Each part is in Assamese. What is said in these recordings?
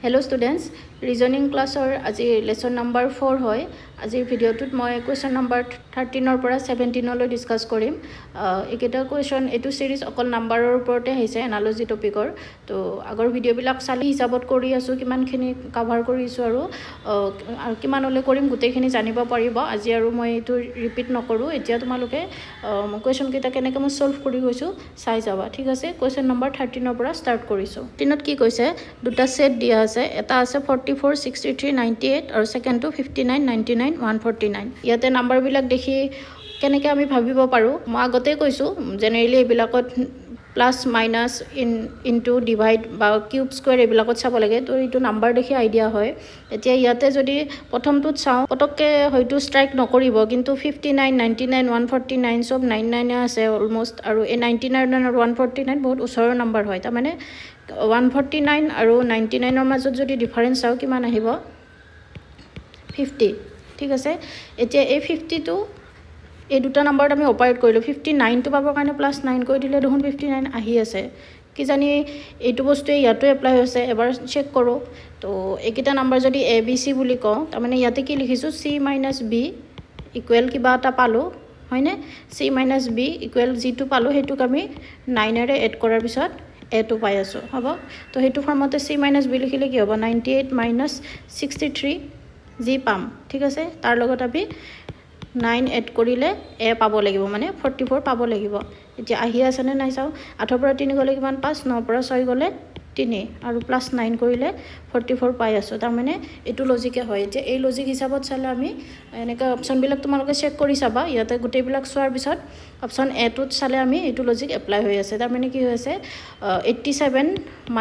Hello students, reasoning class or আজি lesson number 4 হয় আজিৰ ভিডিওটোত মই question number 13 ৰ পৰা 17 লৈ ডিসকাস কৰিম একেটা question এটো সিৰিজ অকল নাম্বাৰৰ ওপৰতে হৈছে এনালজি টপিকৰ তো আগৰ ভিডিওবিলাক চালি হিচাপত কৰি আছো কিমানখিনি কভাৰ কৰিছো আৰু কিমানলৈ কৰিম গোটেইখিনি জানিব পাৰিব আজি আৰু মই এটো ৰিপিট নকৰো এতিয়া তোমালোকে question কেইটা কেনেকৈ মই সলভ কৰি গৈছো চাই যাবা ঠিক আছে question number 13 ৰ পৰা স্টাৰ্ট কৰিছো তিনত কি কৈছে দুটা সেট দিয়া আছে এটা আছে 44 63 98 আৰু সেকেন্ডটো 59 99 149 ইয়াতে নাম্বাৰ বিলাক দেখি কেনেকৈ আমি ভাবিব পাৰো মই আগতে কৈছো generally এবিলাকত plus minus into divide বা কিউব স্কয়াৰ এবিলাকত চাব লাগে তো এইটো নাম্বাৰ দেখি আইডিয়া হয় এতিয়া ইয়াতে যদি প্ৰথমটোত চাও পটককে হয়তো স্ট্ৰাইক নকৰিব কিন্তু 59 99 149 সব 99 আছে অলমোস্ট আৰু এই 99 আৰু 149 বহুত ওচৰৰ নাম্বাৰ হয় তাৰ মানে 149 আৰু 99 ৰ মাজত যদি ডিফাৰেন্স চাও কিমান আহিব 50 ঠিক আছে এতিয়া এই 50 টো এই দুটা নাম্বাৰত আমি অপাৰেট কৰিলো 59 টো পাবৰ কাৰণে +9 কৰি দিলে দেখোন 59 আহি আছে কি জানি এইটো বস্তুৱে ইয়াতো এপ্লাই হৈছে এবাৰ চেক কৰো তো এইকেইটা নাম্বাৰ যদি এ বি সি বুলি কও তাৰ মানে ইয়াতে কি লিখিছো c - b ইকুৱেল কিবা এটা পালো হয়নে c - b ইকুৱেল g2 পালো হেতুক আমি 9 ৰে এড কৰাৰ পিছত a2 পাই আছো হ'ব তো হেতু ফৰ্মতে c - b লিখিলে কি হ'ব 98 - 63 g পাম ঠিক আছে তাৰ লগত আমি 9 এড কৰিলে a পাব লাগিব মানে 44 পাব লাগিব এতিয়া আহি আছে নে নাই চাও 8 পৰা 3 গলে কিমান 5 9 পৰা 6 গলে 3 আৰু +9 কৰিলে 44 পাই আছো তাৰ মানে এটো লজিকে হয় যে এই লজিক হিচাপত চালে আমি এনেকা অপচন বিলাক তোমালোকে চেক কৰি চাবা ইয়াতে গোটেই বিলাক চোৱাৰ পিছত অপচন এ টোত চালে আমি এটো লজিক এপ্লাই হৈ আছে তাৰ মানে কি হৈছে 87 -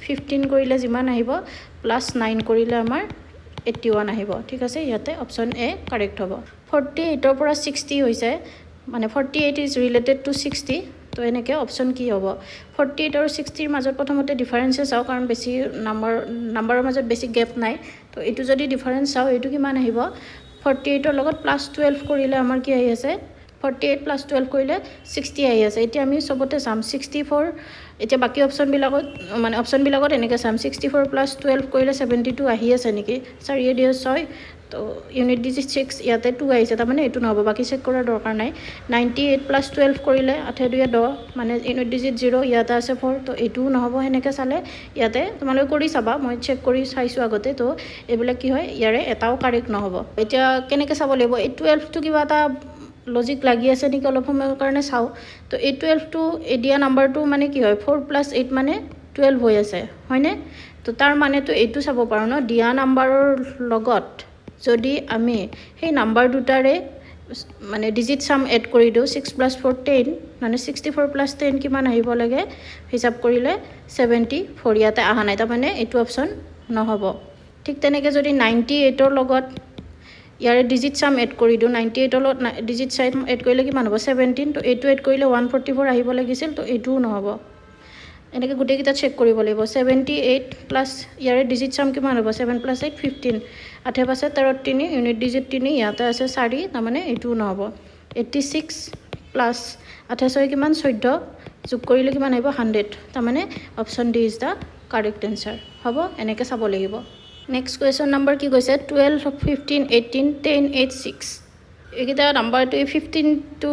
15 কৰিলে যিমান আহিব +9 কৰিলে আমাৰ 81 আহিব ঠিক আছে ইয়াতে অপচন এ কাৰেক্ট হ'ব 48 ৰ পৰা 60 হৈছে মানে 48 ইজ ৰিলেটেড টু 60 তো এনেকে অপচন কি হ'ব 48 আৰু 60 ৰ মাজত প্ৰথমতে ডিফাৰেন্স চাও কাৰণ বেছি নাম্বাৰৰ মাজত বেছি গ্যাপ নাই তো এটো যদি ডিফাৰেন্স চাও এটো কিমান আহিব 48 ৰ লগত +12 কৰিলে আমাৰ কি আহি আছে 48 + 12 কৰিলে 60 আহি আছে এতিয়া আমি সবতে চাম 64 এতিয়া বাকি অপচন বিলাকত মানে অপচন বিলাকত এনেকে চাম 64 + 12 কৰিলে 72 আহি আছে নেকি 4 দিয়ে 6 তো ইউনিট ডিজিট 6 ইয়াতে 2 আহিছে তাৰ মানে এটো নহব বাকি চেক কৰাৰ দৰকাৰ নাই 98 + 12 কৰিলে 8 2 10 মানে ইউনিট ডিজিট 0 ইয়াতে আছে 4 তো এটো নহব হেনেকে চালে ইয়াতে তোমালোকে কৰি চাবা মই চেক কৰি চাইছো আগতে তো এবিলাক কি হয় ইয়াৰে এটাও কাৰেক্ট নহব এতিয়া কেনেকে চাব লাগিব এই 12 টো কিবা এটা লজিক লাগি আছে নেকি অলপ সময়ৰ কাৰণে চাও তো এই 12 টো এডিয়া নাম্বাৰটো মানে কি হয় 4 + 8 মানে 12 হৈ আছে হয়নে তো তাৰ মানে তো এইটো চাব পাৰো ন দিয়া নাম্বাৰৰ লগত যদি আমি সেই নাম্বাৰ দুটাৰে মানে ডিজিট সাম এড কৰি দিও 6 + 4 10 মানে 64 + 10 কিমান আহিব লাগে হিসাব কৰিলে 74 ইয়াতে আহা নাই তাৰ মানে এইটো অপচন নহব ঠিক তেনেকে যদি 98 ৰ লগত ইয়াৰে ডিজিট সাম এড কৰি দিও 98 ৰ লগত ডিজিট সাম এড কৰিলে কিমান হ'ব 17 তো এইটো এড কৰিলে 144 আহিব লাগিছিল তো এইটোও নহব এনেকে গুটেই কিটা চেক কৰিব লাগিব 78 প্লাস ইয়াৰে ডিজিট সাম কিমান হ'ব 7 + 8 15 8 পাছে 13 3 ইউনিট ডিজিট 3 ইয়াতে আছে 4 তাৰ মানে এইটোও নহব 86 প্লাস 28 কিমান 14 যোগ কৰিলে কিমান আহিব 100 তাৰ মানে option D is the correct answer হ'ব এনেকে চাব লাগিব নেক্সট কোৱেশ্চন নম্বৰ কি কৈছে 12 15 18 10 8 6 এইকেইটা নাম্বাৰটো 15 টু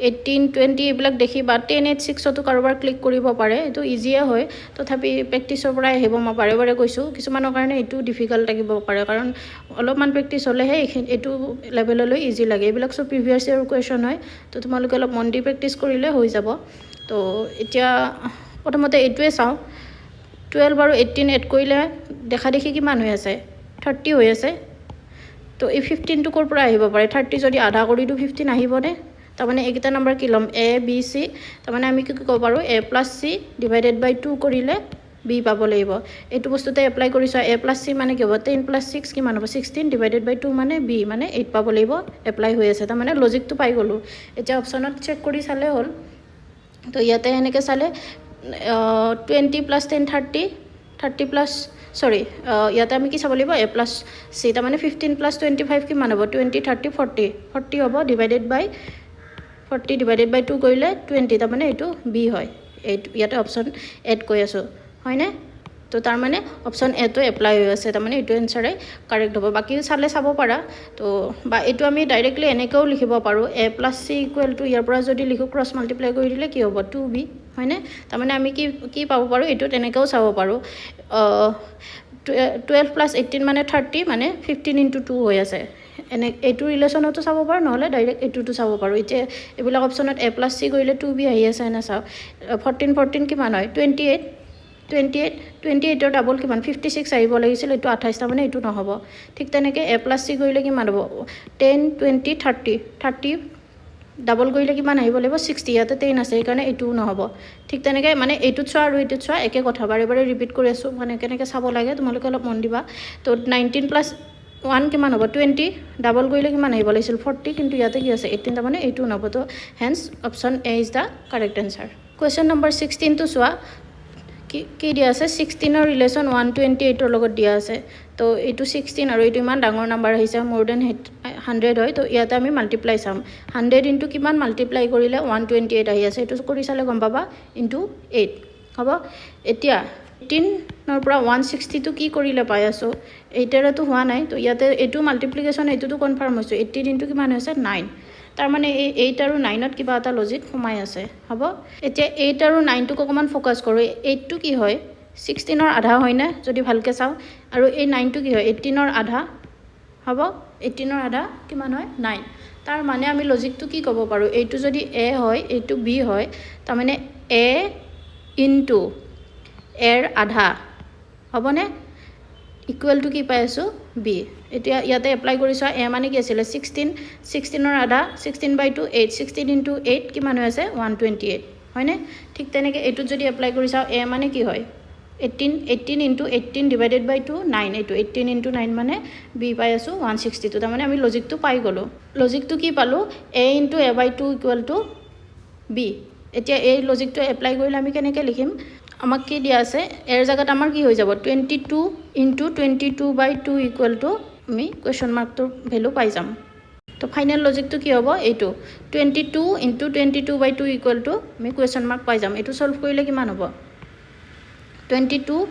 18 20 এইবিলাক দেখিবা 10 8 6 তো কাৰোবাৰ ক্লিক কৰিব পাৰে এটো ইজিয়ে হয় তথাপি প্ৰেক্টিছৰ পৰা আহিব মই বাৰে বাৰে কৈছো কিছুমানৰ কাৰণে এটো ডিফিকাল্ট লাগিব পাৰে কাৰণ অলপমান প্ৰেক্টিছ হলেহে এটো লেভেললৈ ইজি লাগে এইবিলাক সব প্ৰিভিয়াস ইয়াৰ কোৱেশ্চন হয় তো তোমালোকে অলপ মন দি প্ৰেক্টিছ কৰিলে হৈ যাব তো এতিয়া প্ৰথমতে এটোৱে চাও 12 আৰু 18 এড কৰিলে দেখা দেখি কিমান হৈ আছে 30 হৈ আছে তো এই 15 টো কৰ পৰা আহিব পাৰে 30 যদি আধা কৰি দিও 15 আহিবনে তাৰ মানে এইকেইটা নাম্বাৰ কি লম a b c তাৰ মানে আমি কি ক'ব পাৰো a + c ডিভাইডেড বাই 2 কৰিলে b পাব লাগিব এইটো বস্তুতে এপ্লাই কৰিছো a + c মানে কি হ'ব 10 + 6 কিমান হ'ব 16 ডিভাইডেড বাই 2 মানে b মানে 8 পাব লাগিব এপ্লাই হৈ আছে তাৰ মানে লজিকটো পাই গলো এতিয়া অপচনত চেক কৰি চালে হল তো ইয়াতে এনেকে চালে 20 + 10 30 30 প্লাস সরি ইয়াতে আমি কি চাব লাগিব a + c তাৰ মানে 15 + 25 কিমান হ'ব 20 30 40 40 হ'ব ডিভাইডেড বাই 40 ডিভাইডেড বাই 2 কৰিলে 20 তাৰ মানে এটো b হয় এই ইয়াতে অপচন এড কৰি আছো হয় না তো তাৰ মানে অপশ্যন এটো এপ্লাই হৈ আছে তাৰমানে এইটো এনসাৰে কাৰেক্ট হ'ব বাকি চালে চাব পাৰা তো বা এইটো আমি ডাইৰেক্টলি এনেকেও লিখিব পাৰো a + c = ইয়াৰ পৰা যদি লিখো ক্ৰস মাল্টিপ্লাই কৰি দিলে কি হ'ব 2b হয়নে তাৰমানে আমি কি পাব পাৰো এইটো তেনেকেও চাব পাৰো 12 + 18 মানে 30 মানে 15 * 2 হৈ আছে এনে এইটো ৰিলেশনতো চাব পাৰো নহলে ডাইৰেক্ট এইটোটো চাব পাৰো এতিয়া এবিলাক অপচনত a + c কৰিলে 2b আহি আছে না চাও 14 কিমান হয় 28 ৰ ডাবল কিমান 56 আহিব লাগিছিল এইটো 28 তাৰ মানে এইটো নহব ঠিক তেনেকে a + c কৰিলে কিমান হ'ব 10 20 30 ডাবল কৰিলে কিমান আহিব লাগিব 60 ইয়াতে 10 আছে এই কাৰণে এইটো নহব ঠিক তেনেকে মানে এইটোত চোৱা আৰু এইটোত চোৱা একে কথা বাৰে বাৰে ৰিপিট কৰি আছো মানে কেনেকে চাব লাগে তোমালোকে অলপ মন দিবা তো 19 + 1 কিমান হ'ব 20 ডাবল কৰিলে কিমান আহিব লাগিছিল 40 কিন্তু ইয়াতে কি আছে 18 তাৰ মানে এইটো নহব তো hence option A is the correct answer question number 16 টো চোৱা কি দিয়া আছে 16 ৰ ৰিলেশন 128 ৰ লগত দিয়া আছে তো এইটো 16 আৰু এইটো ইমান ডাঙৰ নাম্বাৰ আহিছে মোৰ দেন 100 হয় তো ইয়াতে আমি মাল্টিপ্লাই চাম 100 ইনটু কিমান মাল্টিপ্লাই কৰিলে 128 আহি আছে এইটো কৰি চালে গম পাবা ইনটু 8 হ'ব এতিয়া 18 ৰ পৰা 160 টো কি কৰিলে পাই আছো 8 এৰটো হোৱা নাই তো ইয়াতে এইটো মাল্টিপ্লিকেশন এইটোটো কনফাৰ্ম হৈছে 18 ইনটু কিমান হৈছে 9 তাৰ মানে এই 8 আৰু 9 ত কিবা এটা লজিক সোমাই আছে হ'ব এতিয়া 8 আৰু 9 টোক অকমান ফোকাস কৰো 8 টো কি হয় 16 ৰ আধা হয় না যদি ভালকে চাও আৰু এই 9 টো কি হয় 18 ৰ আধা হ'ব 18 ৰ আধা কিমান হয় 9 তাৰ মানে আমি লজিকটো কি ক'ব পাৰো এইটো যদি a হয় এইটো b হয় তাৰ মানে a ইনটু এৰ আধা হ'বনে ইকুৱেল টু কি পাই আছো b এতিয়া ইয়াতে এপ্লাই কৰিছা a মানে কি আছিল 16 ৰ আধা 16/2 8 16 * 8 কিমান হৈ আছে 128 হয়নে ঠিক তেনেকে এইটো যদি এপ্লাই কৰিছা a মানে কি হয় 18 * 18 / 2 9 এইটো 18 * 9 মানে b পাই আছো 162 তাৰ মানে আমি লজিকটো পাই গলো লজিকটো কি পালো a * a/2 = b এতিয়া এই লজিকটো এপ্লাই কৰিলে আমি কেনেকে লিখিম আমাক কি দিয়া আছে এৰ জায়গাত আমাৰ কি হৈ যাব 22 * 22/2 = আমি কোৱেশ্চন মাৰ্কটোৰ ভ্যালু পাই যাম তো ফাইনাল লজিকটো কি হ'ব এইটো 22 * 22/2 = আমি কোৱেশ্চন মাৰ্ক পাই যাম এইটো সলভ কৰিলে কিমান হ'ব 22 *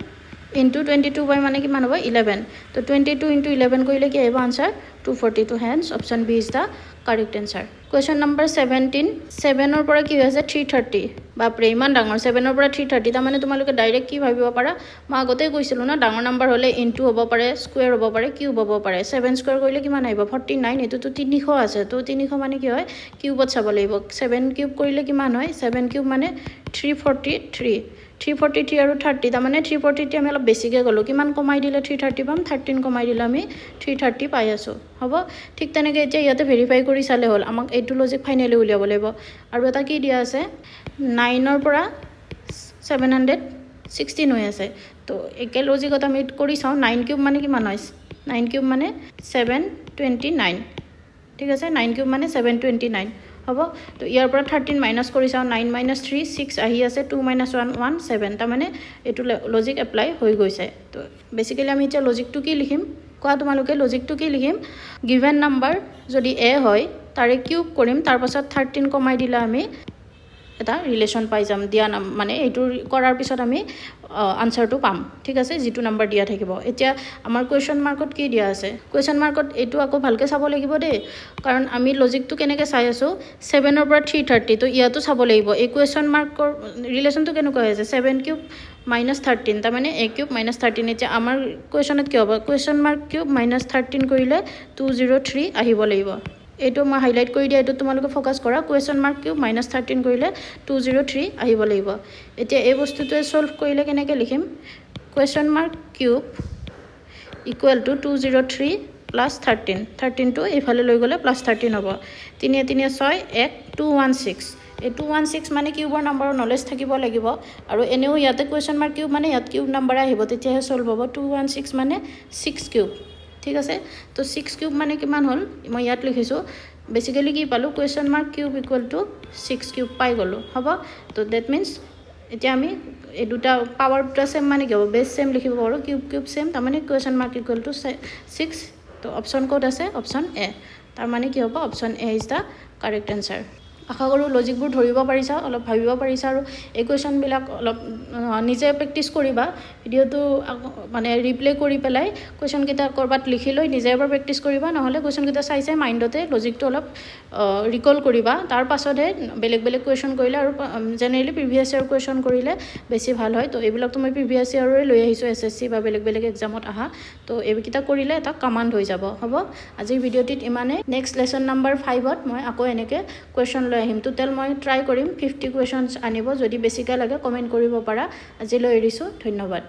22 মানে কিমান হ'ব 11 তো 22 * 11 কৰিলে কি আহিব answer 242 hence option B is the correct answer question number 17 7 ৰ পৰা কি হৈছে 330 বাপৰে ইমান ডাঙৰ 7 ৰ পৰা 330 তাৰ মানে তোমালোকে ডাইৰেক্ট কি ভাবিব পাৰা মই আগতে কৈছিলো না ডাঙৰ নাম্বাৰ হলে ইনটু হ'ব পাৰে স্কয়াৰ হ'ব পাৰে কিউব হ'ব পাৰে 7 স্কয়াৰ কৰিলে কিমান আহিব 49 এটো তো 300 আছে তো 300 মানে কি হয় কিউবত চাব লাগিব 7 কিউব কৰিলে কিমান হয় 7 কিউব মানে 343 আৰু 30 তাৰ মানে 343 আমি অলপ বেছিকে গলো কিমান কমাই দিলে 330 পাম 13 কমাই দিলে আমি 330 পাই আছো হ'ব ঠিক তেনেকে এতিয়া ইয়াতে ভেৰিফাই কৰি চালে হল আমাক এইটো লজিক ফাইনালি উলিয়াব লাগিব আৰু এটা কি দিয়া আছে 9 ৰ পৰা 716 হৈ আছে তো একে লজিকত আমি কৰি চাও 9 কিউব মানে কিমান হয় 9 কিউব মানে 729 ঠিক আছে 9 কিউব মানে 729 হ'ব তো ইয়াৰ পৰা 13 মাইনাস কৰি চাও 9 - 3 6 আহি আছে 2 - 1 1 7 তাৰ মানে এটো লজিক এপ্লাই হৈ গৈছে তো বেসিক্যালি আমি এতিয়া লজিকটো কি লিখিম কোৱা তোমালোকে লজিকটো কি লিখিম গিভেন নাম্বাৰ যদি a হয় তাৰে কিউব কৰিম তাৰ পাছত 13 কমাই দিলে আমি এটা ৰিলেশন পাই যাম দিয়া নাম মানে এইটো কৰাৰ পিছত আমি আনসাৰটো পাম ঠিক আছে যেটো নাম্বাৰ দিয়া থাকিব এতিয়া আমাৰ কোৱেশ্চন মাৰ্কত কি দিয়া আছে কোৱেশ্চন মাৰ্কত এইটো আকৌ ভালকে চাব লাগিব দে কাৰণ আমি লজিকটো কেনেকে চাই আছো 7 ৰ পৰা 330 তো ইয়াতো চাব লাগিব এই কোৱেশ্চন মাৰ্কৰ ৰিলেশনটো কেনেকৈ আছে 7 কিউব -13 তাৰ মানে a কিউব -13 এতিয়া আমাৰ কোৱেশ্চনত কি হ'ব কোৱেশ্চন মাৰ্ক কিউব -13 কৰিলে 203 আহিব লাগিব এইটো মই হাইলাইট কৰি দিয়া এইটো তোমালোকে ফোকাস কৰা কোৱেশ্চন মাৰ্ক কিউব -13 কৰিলে 203 আহিব লাগিব এতিয়া এই বস্তুটো সলভ কৰিলে কেনেকৈ লিখিম question mark cube equal to 203 plus 13 টো ইফালে লৈ গলে প্লাস 13 হ'ব 3 3 6 1 216 এই 216 মানে কিউবৰ নাম্বাৰৰ নলেজ থাকিব লাগিব আৰু এনেও ইয়াতে কোৱেশ্চন মাৰ্ক কিউব মানে ইয়াত কিউব নাম্বাৰ আহিব তেতিয়াহে সলভ হ'ব 216 মানে 6 কিউব ঠিক আছে তো 6 কিউব মানে কিমান হল মই ইয়াত লিখিছো বেসিক্যালি কি পালো question mark cube equal to 6 cube পাই গলো হ'ব তো দ্যাট মিন্স এতিয়া আমি এই দুটা পাৱাৰ দুটা সেম মানে কি হ'ব বেস সেম লিখিব পাৰো কিউব কিউব সেম তাৰ মানে কোৱেশ্চন মাৰ্ক ইকুৱেল টু 6 তো অপচন কোড আছে অপচন এ তাৰ মানে কি হ'ব option A is the correct answer আশা কৰো লজিকবোৰ ধৰিব পাৰিছা অলপ ভাবিব পাৰিছা আৰু এই কোৱেশ্চন বিলাক অলপ নিজে প্ৰেক্টিস কৰিবা ভিডিঅ'টো মানে ৰিপ্লে কৰি পেলাই কুৱেশ্যনকেইটা ক'ৰবাত লিখি লৈ নিজে এবাৰ প্ৰেক্টিছ কৰিবা, নহ'লে কুৱেশ্যনকেইটা চাই মাইণ্ডতে লজিকটো অলপ ৰিকল কৰিবা। তাৰ পাছতহে বেলেগ বেলেগ কুৱেশ্যন কৰিলে আৰু জেনেৰেলি প্ৰিভিয়াছ ইয়াৰ কুৱেশ্যন কৰিলে বেছি ভাল হয়। তো এইবিলাকতো মই প্ৰিভিয়াছ ইয়াৰৰে লৈ আহিছোঁ SSC বা বেলেগ বেলেগ এক্সামত আহা। তো এইকেইটা কৰিলে এটা কমাণ্ড হৈ যাব। হ'ব, আজিৰ ভিডিঅ'টিত ইমানে। নেক্সট লেচন নাম্বাৰ 5ত মই আকৌ এনেকৈ কুৱেশ্যন লৈ আহিম। টোটেল মই ট্ৰাই কৰিম 50 কুৱেশ্যনছ আনিব। যদি বেছিকৈ লাগে কমেণ্ট কৰিব পাৰা। আজিলৈ এৰিছোঁ, ধন্যবাদ।